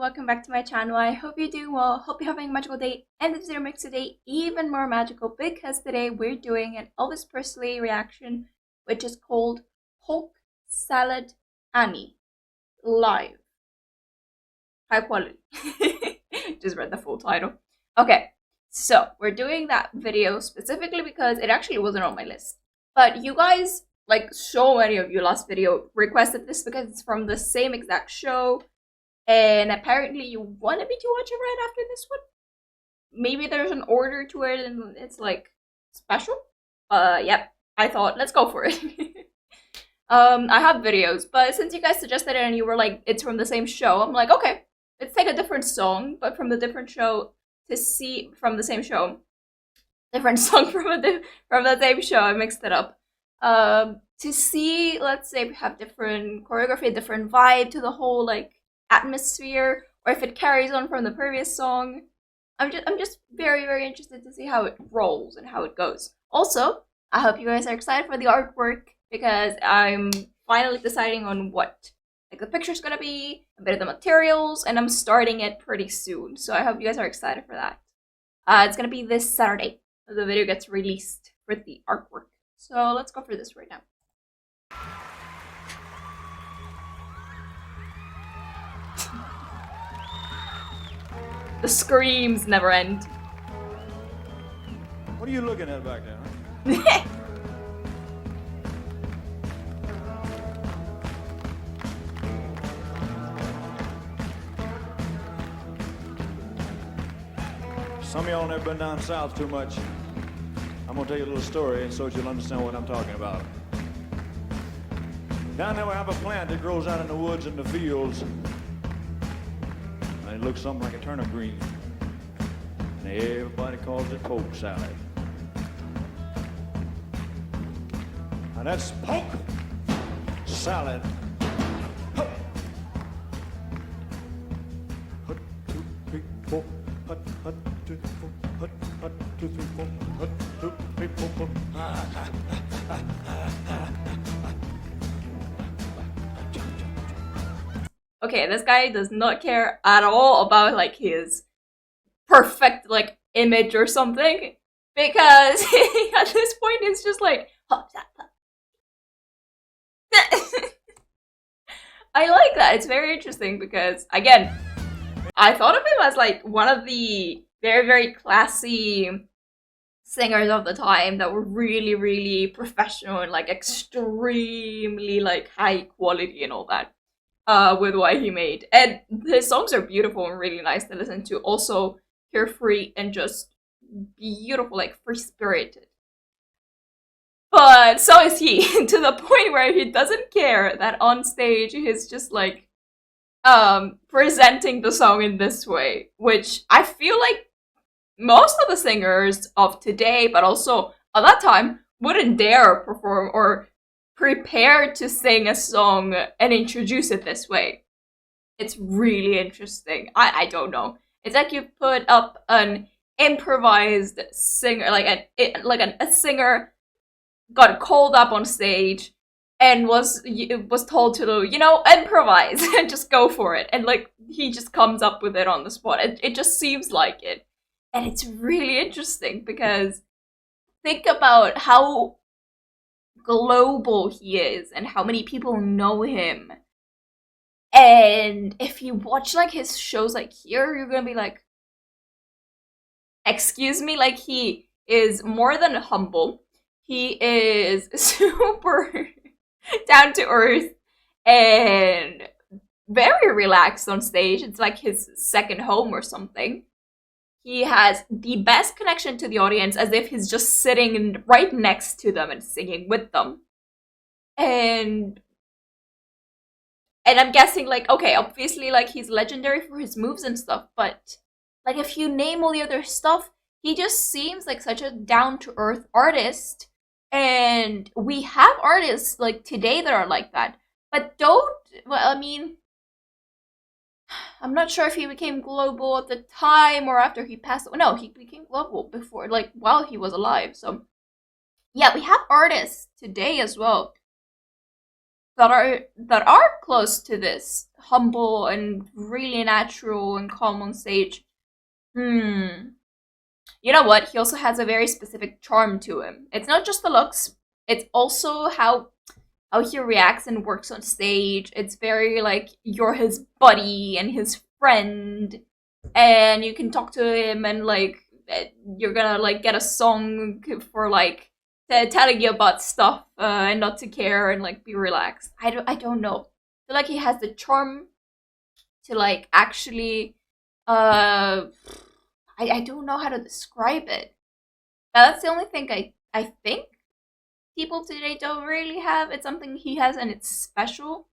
welcome back to my channel. I hope you're doing well. Hope you're having a magical day, and this video makes today even more magical because today we're doing an Elvis Presley reaction, which is called Polk Salad Annie live. High quality. Just read the full title. Okay, so we're doing that video specifically because it actually wasn't on my list, but you guys, like so many of you last video, requested this because it's from the same exact show. And apparently you wanted me to watch it right after this one. Maybe there's an order to it and it's like special. Yep. I thought, let's go for it. I have videos, but since you guys suggested it and you were like, it's from the same show, I'm like, okay, let's take a different song, but from the different show to see from the same show. Different song from the same show. I mixed it up. To see, let's say we have different choreography, different vibe to the whole like atmosphere, or if it carries on from the previous song. I'm just very interested to see how it rolls and how it goes. Also, I hope you guys are excited for the artwork because I'm finally deciding on what like the picture's gonna be, a bit of the materials, and I'm starting it pretty soon. So I hope you guys are excited for that. It's gonna be this Saturday. The video gets released for the artwork. So let's go for this right now. The screams never end. What are you looking at back there? Some of y'all never been down south too much. I'm gonna tell you a little story so that you'll understand what I'm talking about. Down there we have a plant that grows out in the woods and the fields. And it looks something like a turnip green. And everybody calls it Polk salad. Now that's Polk salad. Hut. Hut, 2, 3, 4. Hut, hut, 2, 3, 4. Hut, hut, 2, 3, 4. Hut, 2, 3, 4, 4. Okay, this guy does not care at all about like his perfect like image or something, because at this point it's just like I like that. It's very interesting because again, I thought of him as like one of the very classy singers of the time that were really professional and like extremely like high quality and all that. With what he made, and his songs are beautiful and really nice to listen to. Also carefree and just beautiful, like free spirited. But so is he, to the point where he doesn't care that on stage he's just like presenting the song in this way, which I feel like most of the singers of today, but also at that time, wouldn't dare perform or prepare to sing a song and introduce it this way. It's really interesting. I don't know. It's like you put up an improvised singer, like a singer got called up on stage and was told to, you know, improvise and just go for it, and like he just comes up with it on the spot. It just seems like it, and it's really interesting because think about how global he is and how many people know him. And if you watch like his shows like here, you're gonna be like, excuse me, like he is more than humble. He is super down to earth and very relaxed on stage. It's like his second home or something. He has the best connection to the audience, as if he's just sitting right next to them and singing with them. And I'm guessing, like, okay, obviously, like, he's legendary for his moves and stuff, but, like, if you name all the other stuff, he just seems like such a down-to-earth artist. And we have artists, like, today that are like that. But well, I mean, I'm not sure if he became global at the time or after he passed. No, he became global before, like, while he was alive. So, yeah, we have artists today as well that are close to this, humble and really natural and calm on stage. You know what? He also has a very specific charm to him. It's not just the looks; it's also how he reacts and works on stage. It's very like you're his buddy and his friend, and you can talk to him and like you're gonna like get a song for like telling you about stuff and not to care and like be relaxed. I don't know. I feel like he has the charm to like actually I don't know how to describe it. That's the only thing I think people today don't really have. It's something he has and it's special.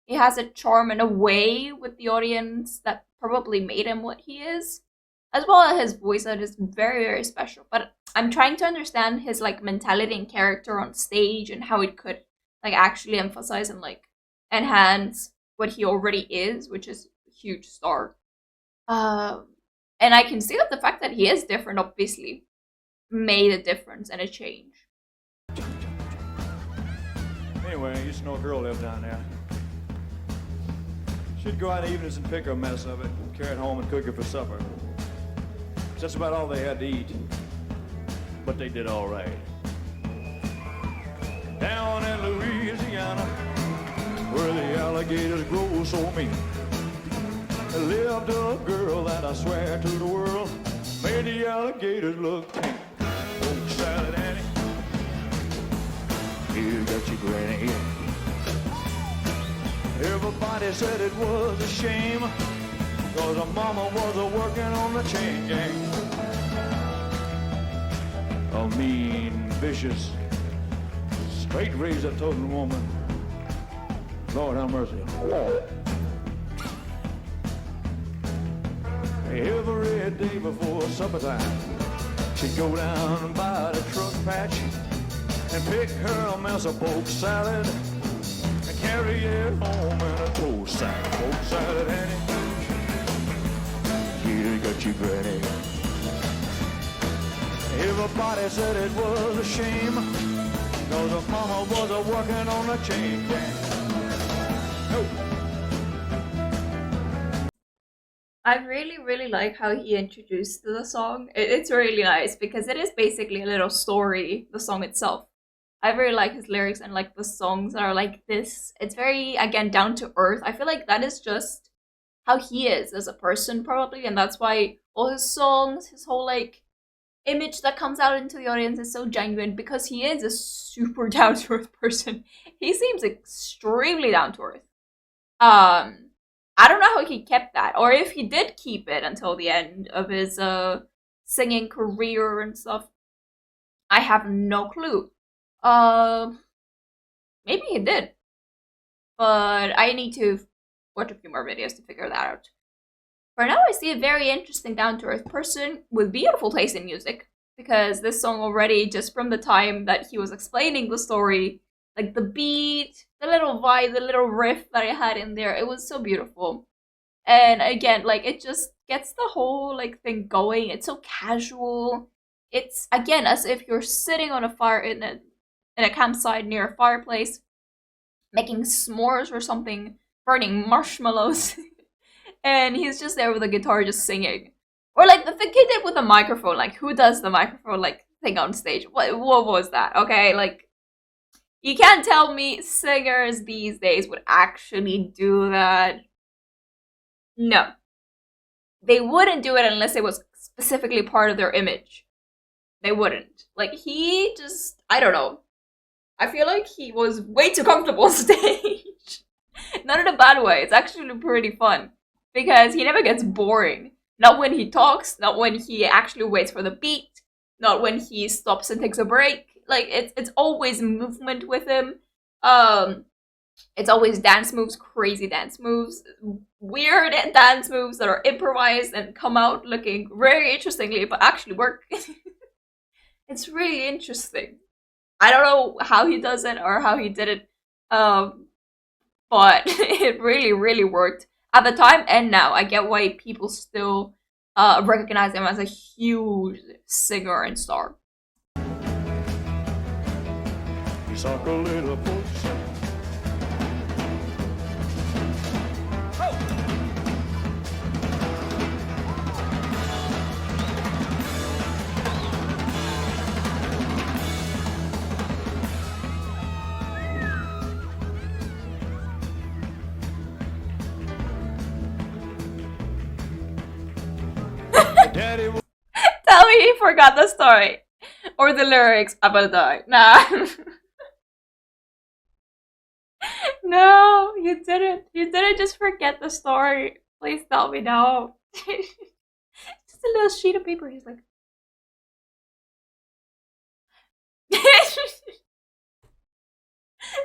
He has a charm and a way with the audience that probably made him what he is. As well as his voice that is very, very special. But I'm trying to understand his like mentality and character on stage and how it could like actually emphasize and like enhance what he already is, which is a huge star. Um and I can see that the fact that he is different obviously made a difference and a change. Anyway, I used to know a girl lived down there. She'd go out evenings and pick her a mess of it, carry it home and cook it for supper. That's about all they had to eat. But they did all right. Down in Louisiana, where the alligators grow so mean, there lived a girl that I swear to the world made the alligators look pink. Oh, Salad Annie, you got your granny. Everybody said it was a shame, cause her mama was a working on the chain gang. A mean, vicious, straight razor-toting woman. Lord have mercy. Every day before supper time, she'd go down by the truck patch and pick her a mess of poke salad and carry it home in a toast sack. Poke salad, Annie, you got your granny. Everybody said it was a shame, cause her mama was a working on the chain gang. No. I really, really like how he introduced the song. It's really nice because it is basically a little story, the song itself. I really like his lyrics and like the songs are like this. It's very, again, down to earth. I feel like that is just how he is as a person, probably, and that's why all his songs, his whole like image that comes out into the audience is so genuine because he is a super down to earth person. He seems extremely down to earth. I don't know how he kept that, or if he did keep it until the end of his singing career and stuff. I have no clue. Uh, Maybe he did, but I need to watch a few more videos to figure that out. For now, I see a very interesting down-to-earth person with beautiful taste in music, because this song already, just from the time that he was explaining the story, like the beat, the little vibe, the little riff that I had in there, it was so beautiful. And again, like it just gets the whole like thing going. It's so casual. It's again as if you're sitting on a fire in a campsite near a fireplace, making s'mores or something, burning marshmallows, and he's just there with a guitar just singing. Or like the thing he did with the microphone, like who does the microphone like thing on stage? What was that? Okay, like you can't tell me singers these days would actually do that. No. They wouldn't do it unless it was specifically part of their image. They wouldn't. Like he just I don't know. I feel like he was way too comfortable on stage. Not in a bad way. It's actually pretty fun. Because he never gets boring. Not when he talks, not when he actually waits for the beat, not when he stops and takes a break. Like it's always movement with him. It's always dance moves, crazy dance moves, weird dance moves that are improvised and come out looking very interestingly, but actually work. It's really interesting. I don't know how he does it or how he did it, but it really, really worked at the time and now. I get why people still recognize him as a huge singer and star. Suck a little pussy, forgot the story or the lyrics about die. Nah. No, you didn't. You didn't just forget the story. Please tell me no. Just a little sheet of paper. He's like.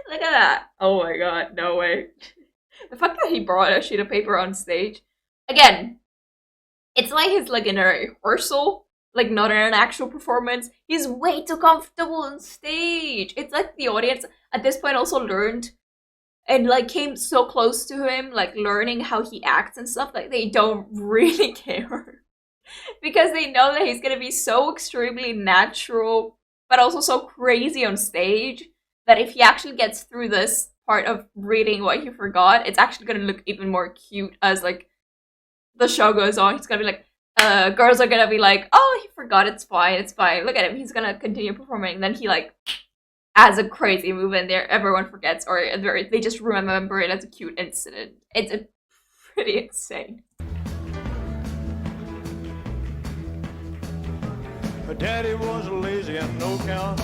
Look at that. Oh my god, no way. The fact that he brought a sheet of paper on stage. Again, it's like he's like in a rehearsal, like not in an actual performance. He's way too comfortable on stage. It's like the audience at this point also learned and like came so close to him, like learning how he acts and stuff, like they don't really care. Because they know that he's gonna be so extremely natural, but also so crazy on stage that if he actually gets through this part of reading what he forgot, it's actually gonna look even more cute as like the show goes on. He's gonna be like, girls are gonna be like, oh, he forgot, it's fine, it's fine. Look at him, he's gonna continue performing. And then he like adds a crazy move in there, everyone forgets, or they just remember it as a cute incident. It's pretty insane. Her daddy was lazy and no count,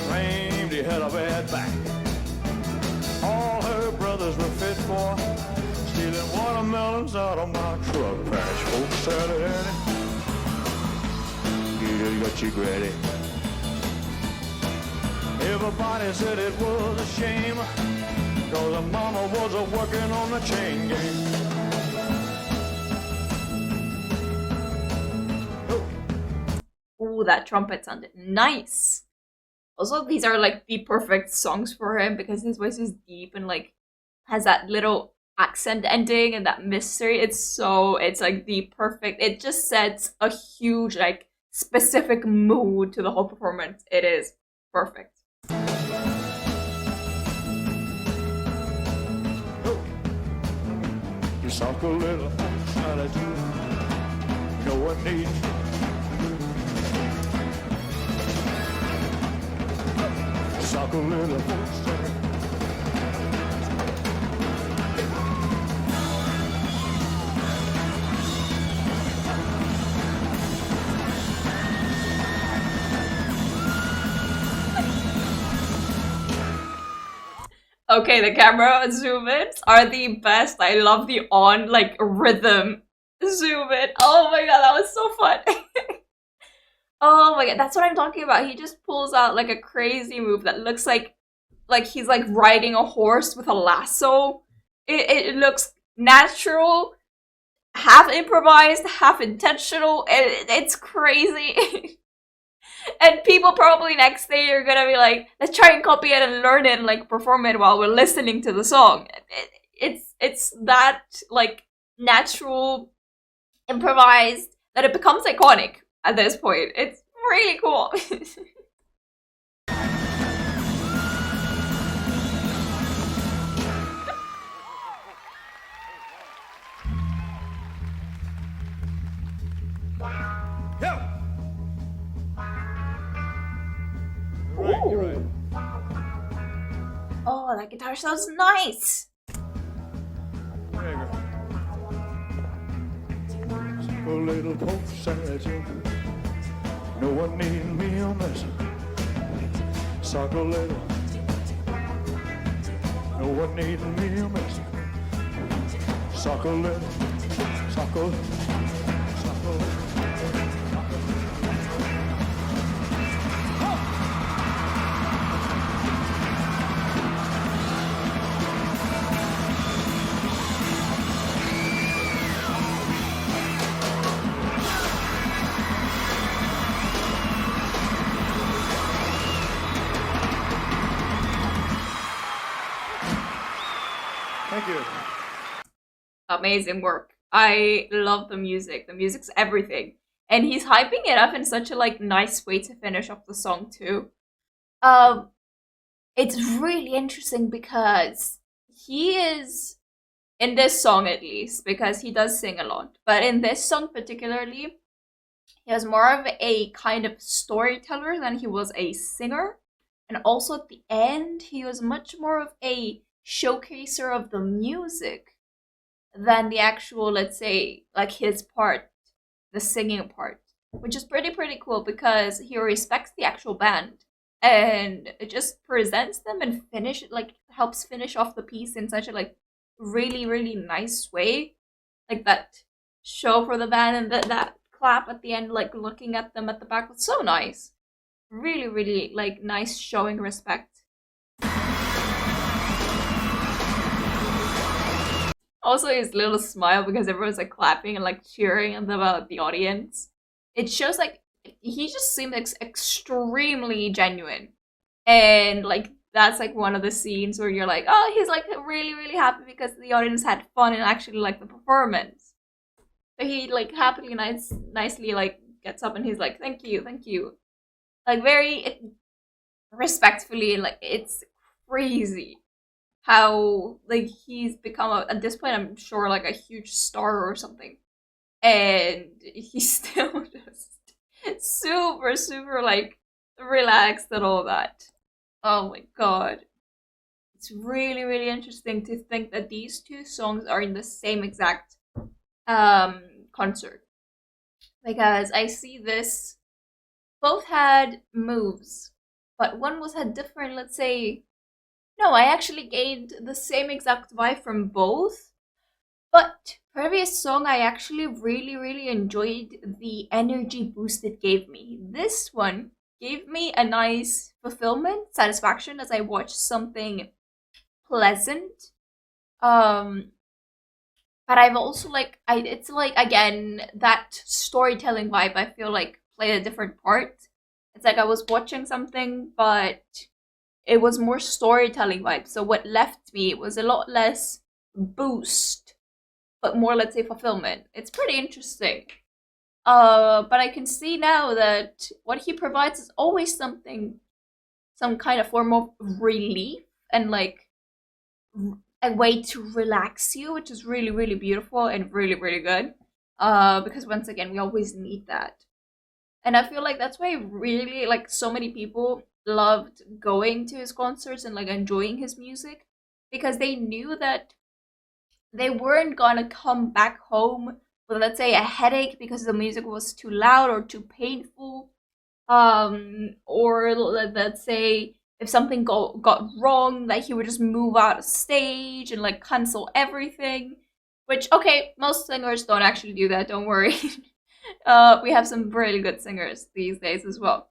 claimed he had a bad back. All her brothers were fit for stealing watermelons out of my truck patch. Folks said, Annie, you got you ready. Everybody said it was a shame, cause her mama was a working on the chain gang. Ooh, that trumpet sounded nice. Also, these are like the perfect songs for him because his voice is deep and like has that little accent ending and that mystery. It's like the perfect, it just sets a huge like specific mood to the whole performance. It is perfect. You suck a little, how I do. No one needs. Suck a little. Okay, the camera zoom ins are the best. I love the on like rhythm zoom in. Oh my god, that was so fun. Oh my god, that's what I'm talking about. He just pulls out like a crazy move that looks like he's like riding a horse with a lasso. It looks natural, half improvised, half intentional. It's crazy. And people probably next day are gonna be like, let's try and copy it and learn it and like perform it while we're listening to the song. It's that like natural, improvised that it becomes iconic at this point. It's really cool. Yeah. You're right. Oh, that guitar sounds nice. There you go. A little post no one need me on this. Suck a little. No one need me on this. Suck a little. Suck a little. Suck a little. Thank you. Amazing work. I love the music. The music's everything. And he's hyping it up in such a like nice way to finish off the song too. It's really interesting because he is in this song at least, because he does sing a lot. But in this song particularly, he was more of a kind of storyteller than he was a singer. And also at the end, he was much more of a showcaser of the music than the actual, let's say, like his part, the singing part. which is pretty cool because he respects the actual band and it just presents them and helps finish off the piece in such a like really nice way, like that show for the band and that clap at the end, like looking at them at the back was so nice. Really like nice showing respect. Also his little smile because everyone's like clapping and like cheering about the audience. It shows like he just seems extremely genuine. And like that's like one of the scenes where you're like, oh, he's like really happy because the audience had fun and actually liked the performance. So he like happily nicely like gets up and he's like, thank you. Like very respectfully, like it's crazy how like he's become at this point I'm sure like a huge star or something, and he's still just super like relaxed and all that. Oh my god, it's really interesting to think that these two songs are in the same exact concert, because I see this both had moves, but one was had different, let's say. No, I actually gained the same exact vibe from both. But previous song, I actually really enjoyed the energy boost it gave me. This one gave me a nice fulfillment, satisfaction as I watched something pleasant. Um, but I've also it's like again that storytelling vibe. I feel like played a different part. It's like I was watching something, but it was more storytelling vibe. So what left me was a lot less boost, but more, let's say, fulfillment. It's pretty interesting. But I can see now that what he provides is always something, some kind of form of relief and like a way to relax you, which is really beautiful and really good. Because once again, we always need that. And I feel like that's why really like so many people loved going to his concerts and like enjoying his music, because they knew that they weren't gonna come back home with, let's say, a headache because the music was too loud or too painful, or let's say if something got wrong, that he would just move out of stage and like cancel everything, which okay, most singers don't actually do that, don't worry. We have some really good singers these days as well,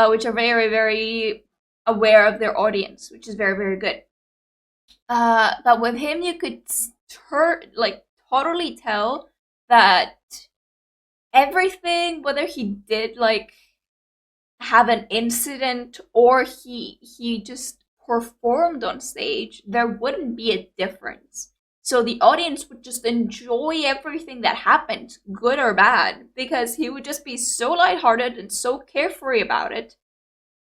which are very aware of their audience, which is very good. But with him, you could totally tell that everything, whether he did like have an incident or he just performed on stage, there wouldn't be a difference. So the audience would just enjoy everything that happened, good or bad, because he would just be so lighthearted and so carefree about it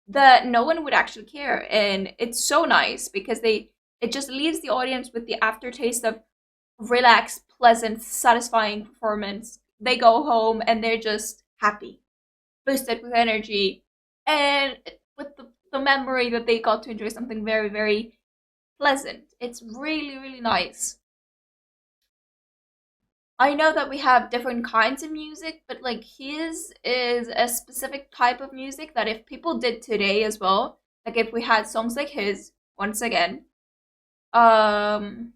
that no one would actually care. And it's so nice because it just leaves the audience with the aftertaste of relaxed, pleasant, satisfying performance. They go home and they're just happy, boosted with energy, and with the memory that they got to enjoy something very pleasant. It's really nice. I know that we have different kinds of music, but like his is a specific type of music that if people did today as well, like if we had songs like his, once again, um,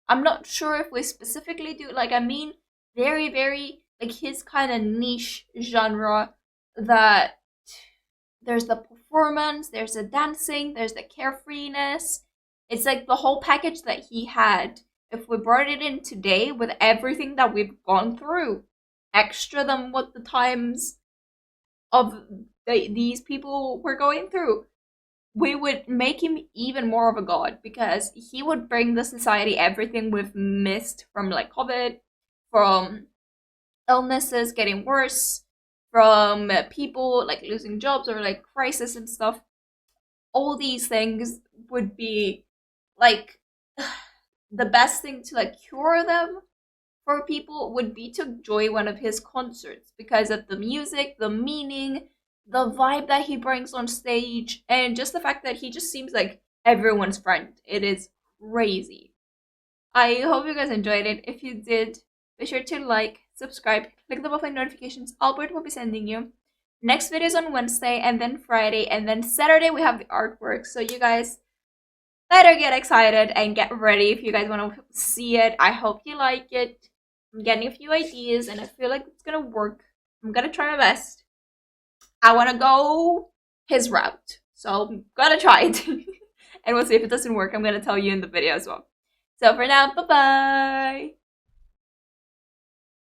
I'm not sure if we specifically do, like, I mean, very, like his kind of niche genre that there's the performance, there's the dancing, there's the carefreeness. It's like the whole package that he had. If we brought it in today with everything that we've gone through, extra than what the times of these people were going through, we would make him even more of a god, because he would bring the society everything we've missed from like COVID, from illnesses getting worse, from people like losing jobs or like crisis and stuff. All these things would be like the best thing to like cure them for people would be to enjoy one of his concerts because of the music, the meaning, the vibe that he brings on stage, and just the fact that he just seems like everyone's friend. It is crazy. I hope you guys enjoyed it. If you did, be sure to like, subscribe, click the bell for notifications. Albert will be sending you. Next video is on Wednesday, and then Friday, and then Saturday we have the artwork. So you guys better get excited and get ready if you guys want to see it. I hope you like it. I'm getting a few ideas, and I feel like it's gonna work. I'm gonna try my best. I want to go his route, so I'm gonna try it. And we'll see if it doesn't work. I'm gonna tell you in the video as well. So for now, bye-bye!